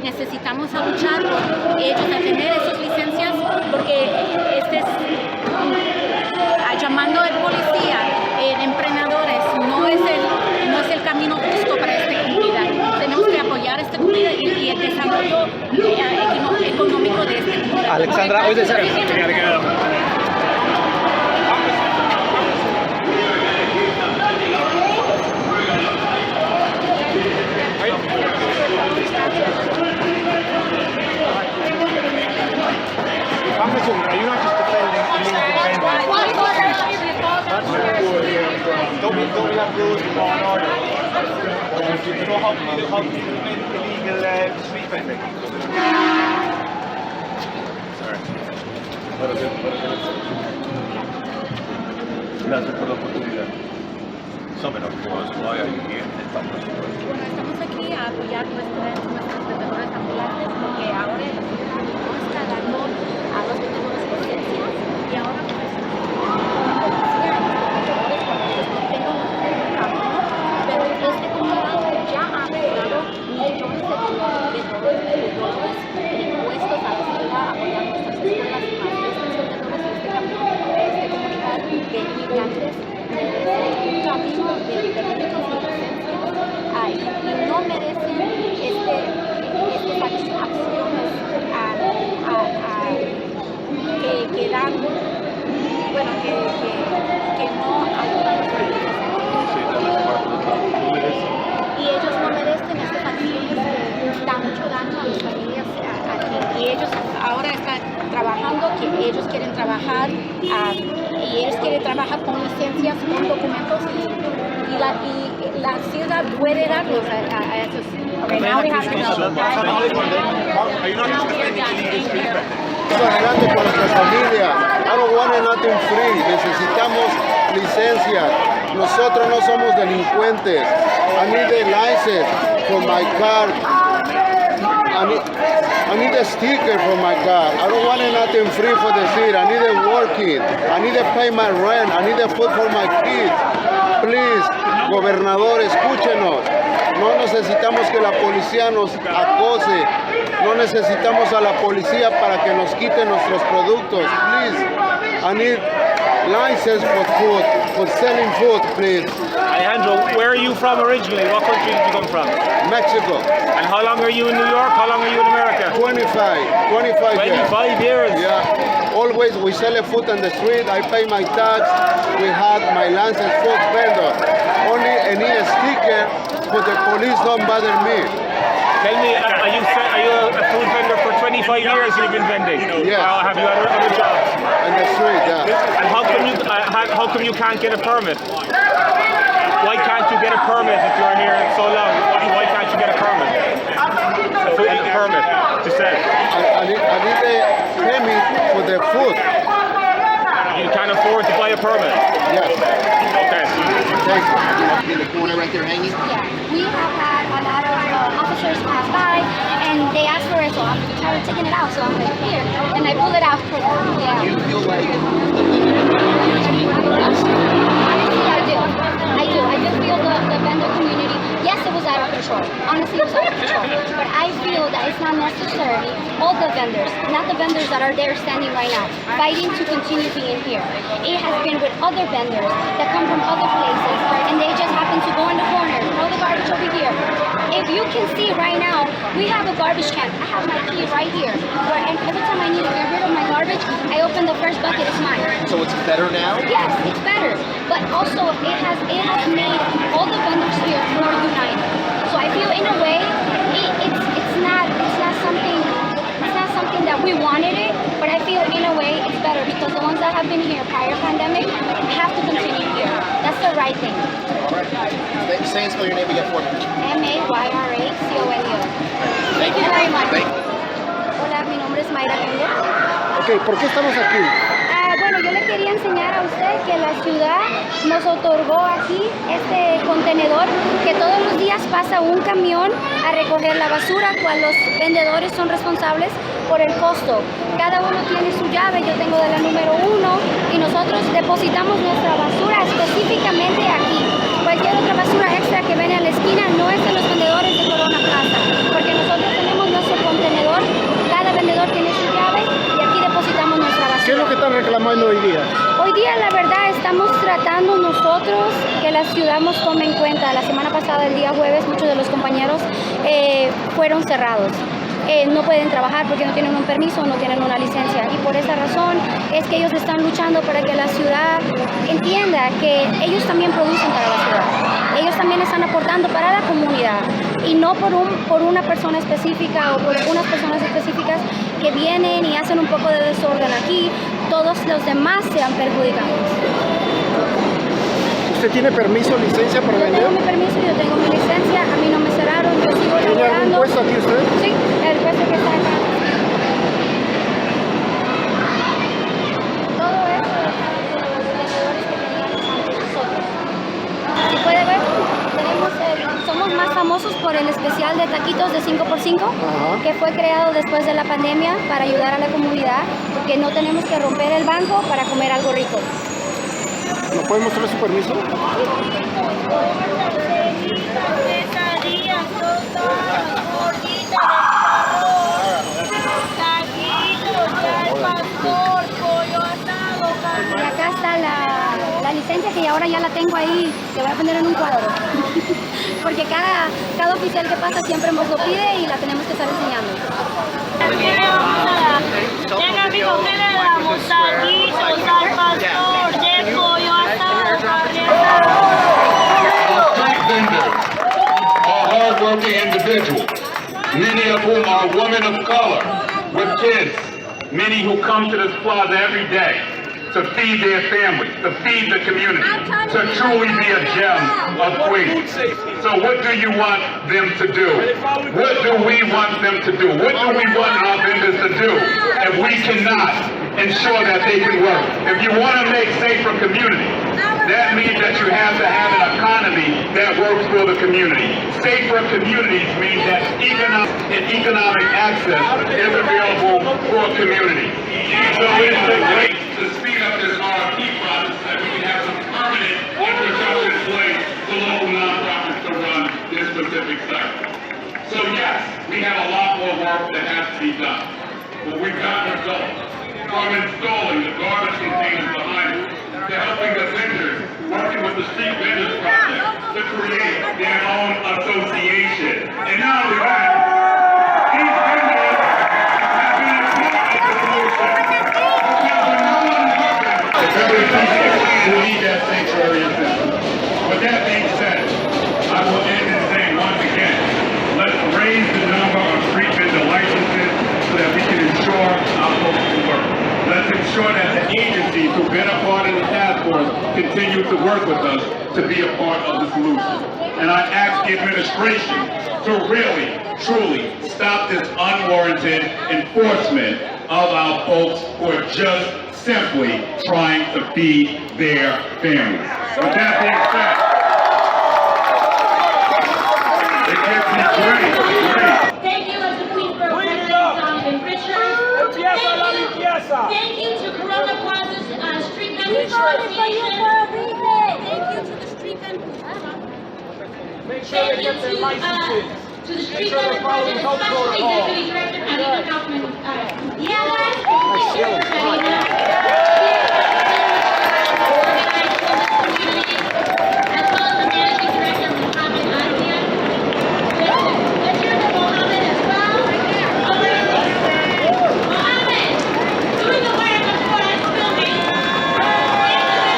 necesitamos luchar por ellos a tener esas licencias, porque llamando al policía, emprendedores, no es el camino justo para esta comunidad. Tenemos que apoyar a esta comunidad y el desarrollo económico de esta comunidad. Alexandra, hoy de Don't we have rules of law and order? Do you know how to prevent illegal street vending? Sorry. Gracias por la oportunidad. Estamos aquí a apoyar nuestros vendedores ambulantes, porque ahora la ciudad no está dando a los vendedores licencias y ahora y no merecen estas acciones que dan, bueno, que no ayudan a los y ellos no merecen estas acciones que dan mucho daño a las familias aquí, y ellos ahora están trabajando, que ellos quieren trabajar y ellos quieren trabajar con licencias, con documentos y la ciudad puede darlos a esos. Okay, now we have to go. Adelante con nuestra familia. I don't want nothing free. Necesitamos licencias. Nosotros no somos delincuentes. I need a license for my car. I need a sticker for my car. I don't want nothing free for the city. I need a working. I need to pay my rent. I need a food for my kids. Please, gobernador, escúchenos. No necesitamos que la policía nos acose. No necesitamos a la policía para que nos quite nuestros productos. Please, I need license for food, for selling food, please. Alejandro, where are you from originally? What country did you come from? Mexico. And how long are you in New York? How long are you in America? 25 years. 25 years? Yeah. Always we sell food on the street. I pay my tax. We have my license food vendor. Only any sticker for the police don't bother me. Tell me, are you a food vendor for 25 years you've been vending? Yes. Have you had other jobs? On the street, yeah. And how come you can't get a permit? Why can't you get a permit if you're here so long? Why can't you get a permit? A permit to sell? I need a permit for the food. You can't afford to buy a permit? Yes. Okay. Thank you. In the corner right there hanging? Yeah, we have had a lot of officers pass by and they ask for it, so I'm tired of taking it out, so I'm like, here, and I pull it out for them. Yeah. Do you feel like Honestly, I do. I do feel the vendor community. Yes, it was out of control. Honestly, it was out of control. But I feel that it's not necessarily all the vendors, not the vendors that are there standing right now, fighting to continue being here. It has been with other vendors that come from other places, and they just happen to go in the corner, throw the garbage over here. If you can see right now, we have a garbage can. I have my key right here. And every time I need to get rid of my garbage, I open the first bucket, it's mine. so it's better now? Yes, it's better. But also it has made all the vendors here more united. So I feel in a way it's not something that we wanted it, but I feel in a way it's better because the ones that have been here prior pandemic have to continue here. That's the right thing. Say and spell your name again for me. MAYRACONO. Thank you very much. Hola, mi nombre es Mayra Kende. Ok, ¿por qué estamos aquí? Bueno, yo le quería enseñar a usted que la ciudad nos otorgó aquí este contenedor, que todos los días pasa un camión a recoger la basura, cual los vendedores son responsables por el costo. Cada uno tiene su llave, yo tengo de la número 1 y nosotros depositamos nuestra basura específicamente aquí. Cualquier otra basura extra que viene a la esquina no es de los vendedores de Corona Plaza, porque nosotros tenemos nuestro día, la verdad, estamos tratando nosotros que la ciudad nos tome en cuenta. La semana pasada, el día jueves, muchos de los compañeros fueron cerrados. No pueden trabajar porque no tienen un permiso, no tienen una licencia, y por esa razón es que ellos están luchando para que la ciudad entienda que ellos también producen para la ciudad, ellos también están aportando para la comunidad, y no por una persona específica o por unas personas específicas que vienen y hacen un poco de desorden aquí. Todos los demás sean perjudicados. ¿Usted tiene permiso, licencia para vender? Yo tengo mi permiso, yo tengo mi licencia, a mí no me cerraron, yo sigo ¿Tiene algún laborando. puesto aquí usted? Sí, el puesto que está acá. Todo eso es de los vendedores que teníamos antes nosotros. Si puede ver, somos más famosos por el especial de taquitos de 5x5, que fue creado después de la pandemia para ayudar a la comunidad, porque no tenemos que romper el banco para comer algo rico. ¿No puede mostrar su permiso? Y acá está la licencia, que ahora ya la tengo ahí, que voy a poner en un cuadro. Porque cada oficial que pasa siempre nos lo pide y la tenemos que estar enseñando. ¿Qué le vamos a dar? Venga, amigo, ¿qué le damos? Taquitos, al pastor, de pollo asado, carne asada. Street vendors are hardworking individuals, many of whom are women of color with kids, many who come to this plaza every day to feed their families, to feed the community, to truly be a gem of Queens. So what do you want them to do? What do we want them to do? What do we want our vendors to do if we cannot ensure that they can work? If you want to make safer communities, that means that you have to have an economy that works for the community. Safer communities mean that economic access is available for communities. So it's a way to speed up this RFP process that we can have some permanent infrastructure in place for local nonprofits to run this specific site. So yes, we have a lot more work that has to be done, but we've got results. From installing the garbage containers behind us, to helping the vendors, working with the Street Vendors Project to create their own association. And not only that, these vendors have been a part of the solution. Because when no one works, it's very easy to need that sanctuary assistance. With that being said, I will end in saying once again, let's raise the number of street vendor licenses so that we can ensure our folks can work. Let's ensure that the agencies who've been a part of the task force continue to work with us to be a part of the solution. And I ask the administration to really, truly stop this unwarranted enforcement of our folks who are just simply trying to feed their families. With that being said, it gives me great. Thank you, as the Queensborough President Donovan Richards. Thank you to Corona Plaza's Street Vendors Association. Thank you to the Street Vendors. Thank you to the Street Vendors Project, especially Deputy Director Anita Kaufman. As well as the Managing Director Mohammed Adia. Let's hear from Mohammed as well. Mohammed, doing the work of what I'm filming. Thank you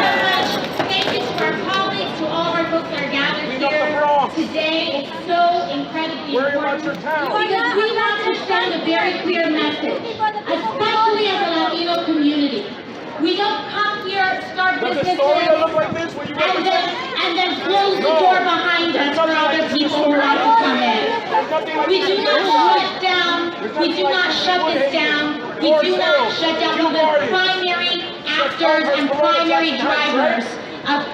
so much. Thank you to our colleagues, to all of our folks that are gathered here today. It's so incredibly important. Because we want to send a very clear message, especially as a Latino community. We don't come here, start businesses, and then close the door behind us for other people who want to come in. We do not shut down. We do not shut this down. We do not shut down the primary actors and primary drivers of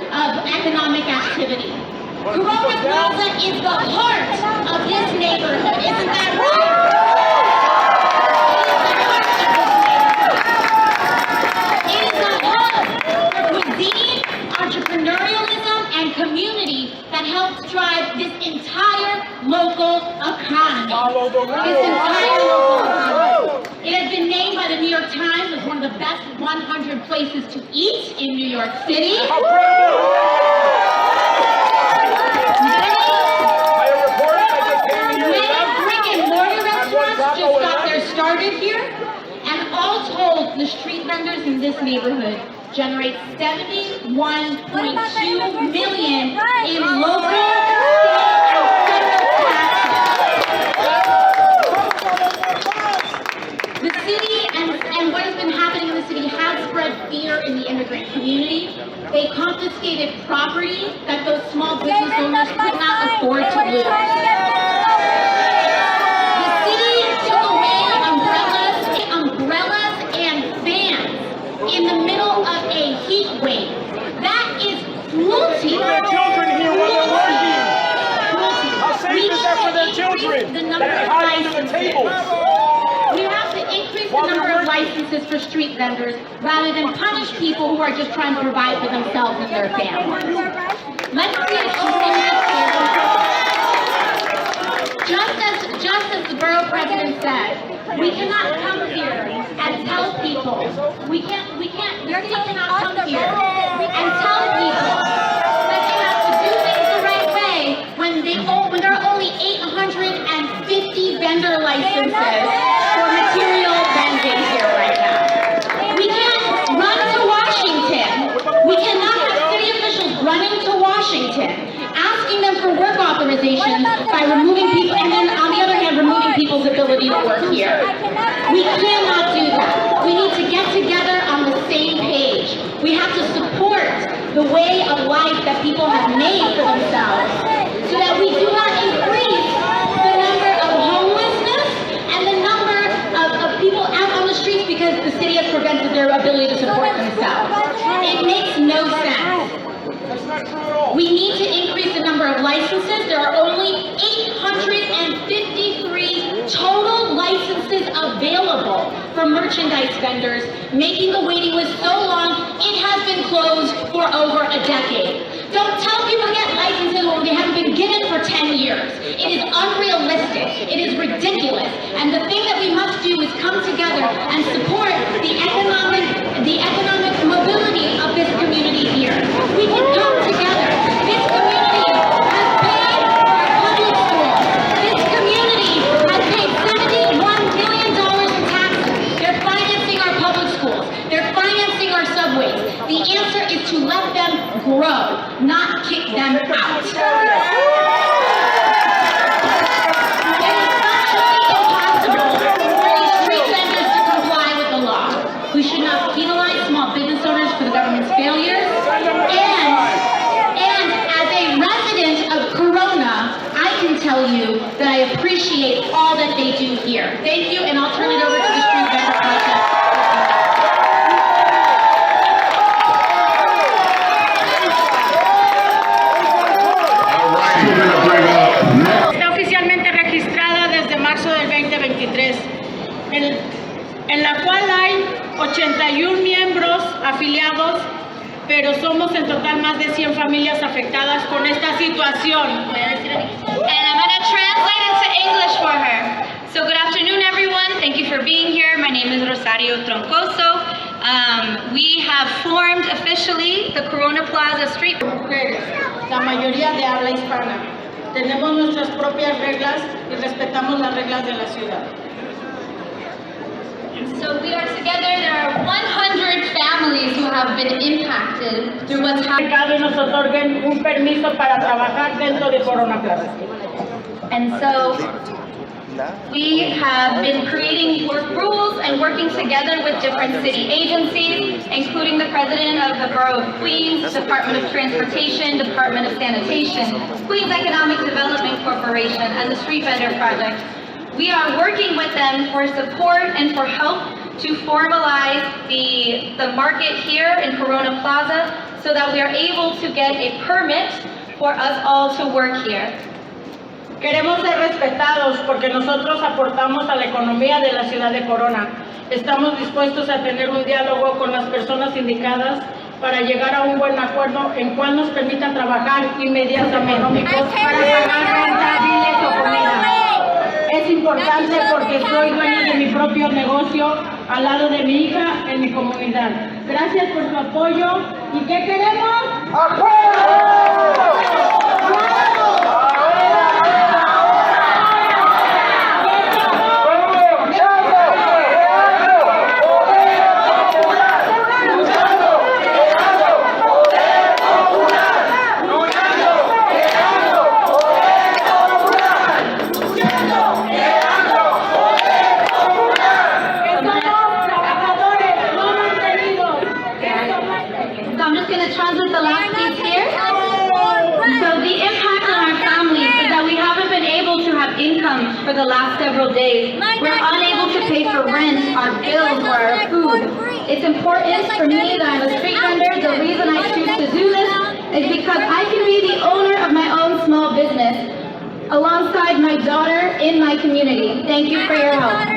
economic activity. Corona Plaza is the heart of this neighborhood. Isn't that right? Entrepreneurialism and community that helps drive this entire local economy. This entire local economy. It has been named by by the New York Times as one of the best 100 places to eat in New York City. Just got their started here, and all told, the street vendors in this neighborhood generate $71.2 million in local, state, and federal taxes. The city and what has been happening in the city has spread fear in the immigrant community. They confiscated property that those small business owners could not afford to lose. In the middle of a heat wave. That is cruelty. There are children here while they're working. How safe is that for their children? The number of licenses. We have to increase the number of licenses for street vendors rather than punish people who are just trying to provide for themselves and their families. Let's see a continuous just as the borough president said, we cannot come here and tell people, the city cannot come here and tell people that they have to do things the right way when there are only 850 vendor licenses for material vending here right now. We can't run to Washington. We cannot have city officials running to Washington, asking them for work authorization by removing people, and then on the other hand, removing people's ability to work here. We cannot do that. We need to get together on the same page. We have to support the way of life that people have made for themselves so that we do not increase the number of homelessness and the number of people out on the streets because the city has prevented their ability to support themselves. It makes no sense. We need to increase the number of licenses. There are only 853 total licenses available for merchandise vendors, making the waiting list so long, it has been closed for over a decade. Don't tell people to get licenses when they haven't been given for 10 years. It is unrealistic. It is ridiculous. And the thing that we must do is come together and support the economic mobility of this community here. We can come together. This community has paid for our public schools. This community has paid $71 million in taxes. They're financing our public schools. They're financing our subways. The answer is to let them grow, not kick them out. It is factually impossible for these street vendors to comply with the law. We should not penalize small business owners for the government's failures. And as a resident of Corona, I can tell you that I appreciate all that they do here. Thank you, and I'll turn it over to the street vendor project. Está oficialmente registrada desde marzo del 2023, en la cual hay 81 miembros afiliados, pero somos en total más de 100 familias afectadas con esta situación. And I'm going to translate into English for her. So good afternoon, everyone. Thank you for being here. My name is Rosario Troncoso. We have formed officially the Corona Plaza Street. Mujeres, la mayoría de habla hispana. Tenemos nuestras propias reglas y respetamos las reglas de la ciudad. So we are together. There are 100 families who have been impacted through what's happening. Y nos otorguen un permiso para trabajar dentro de Corona Plaza. And so we have been creating rules and working together with different city agencies, including the president of the Borough of Queens, Department of Transportation, Department of Sanitation, Queens Economic Development Corporation, and the Street Vendor Project. We are working with them for support and for help to formalize the market here in Corona Plaza so that we are able to get a permit for us all to work here. Queremos ser respetados porque nosotros aportamos a la economía de la ciudad de Corona. Estamos dispuestos a tener un diálogo con las personas indicadas para llegar a un buen acuerdo en cual nos permita trabajar inmediatamente para pagar renta, biles o comida. Es importante porque soy dueño de mi propio propio negocio al lado de mi hija en mi comunidad. Gracias por su apoyo. ¿Y qué queremos? Translate the last piece here. So the impact on our families is that we haven't been able to have income for the last several days. We're unable to pay for rent, our bills, or our food. It's important for me that I'm a street vendor. The reason I choose to do this is because I can be the owner of my own small business alongside my daughter in my community. Thank you for your help.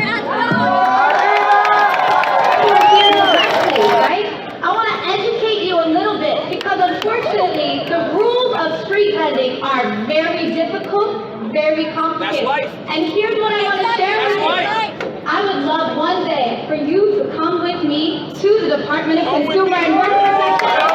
Right? I want to educate you a little bit because unfortunately the rules of street vending are very difficult, very complicated. And here's what I want to share with you. I would love one day for you to come with me to the Department of Consumer and Worker Protection.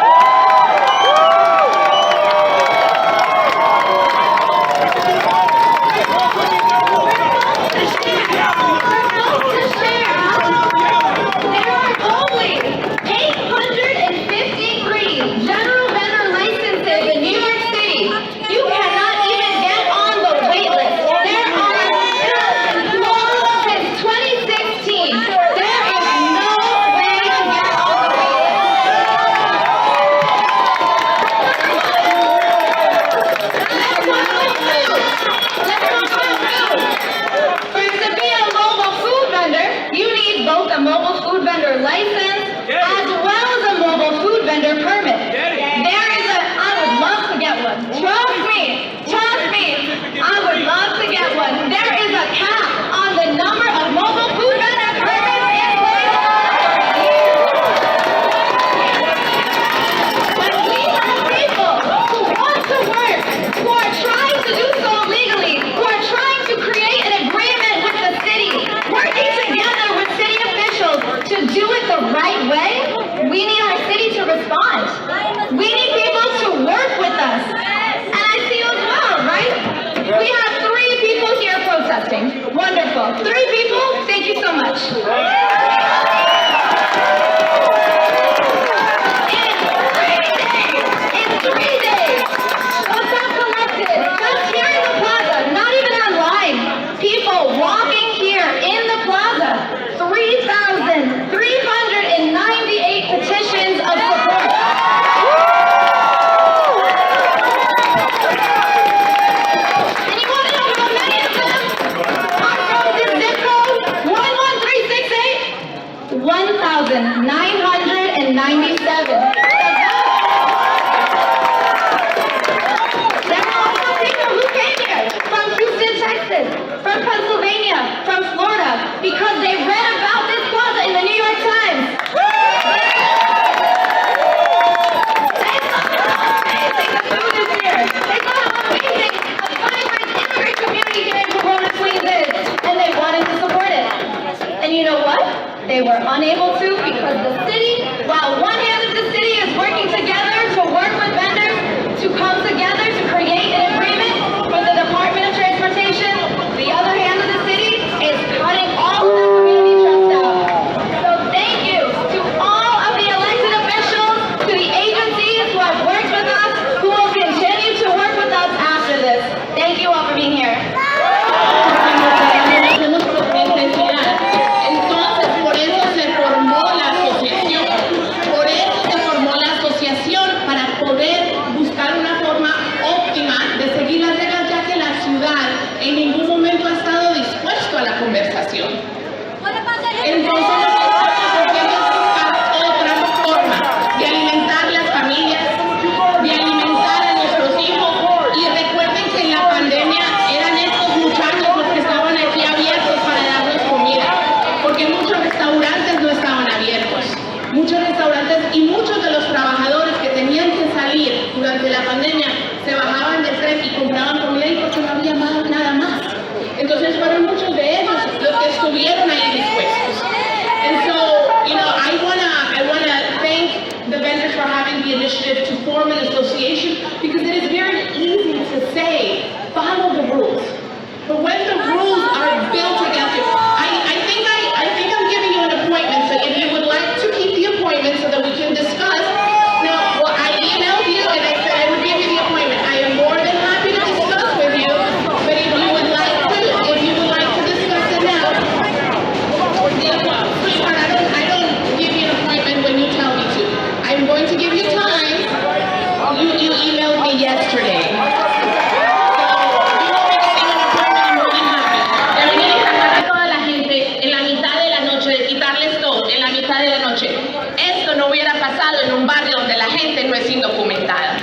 esto en la mitad de la noche, esto no hubiera pasado en un barrio donde la gente no es indocumentada.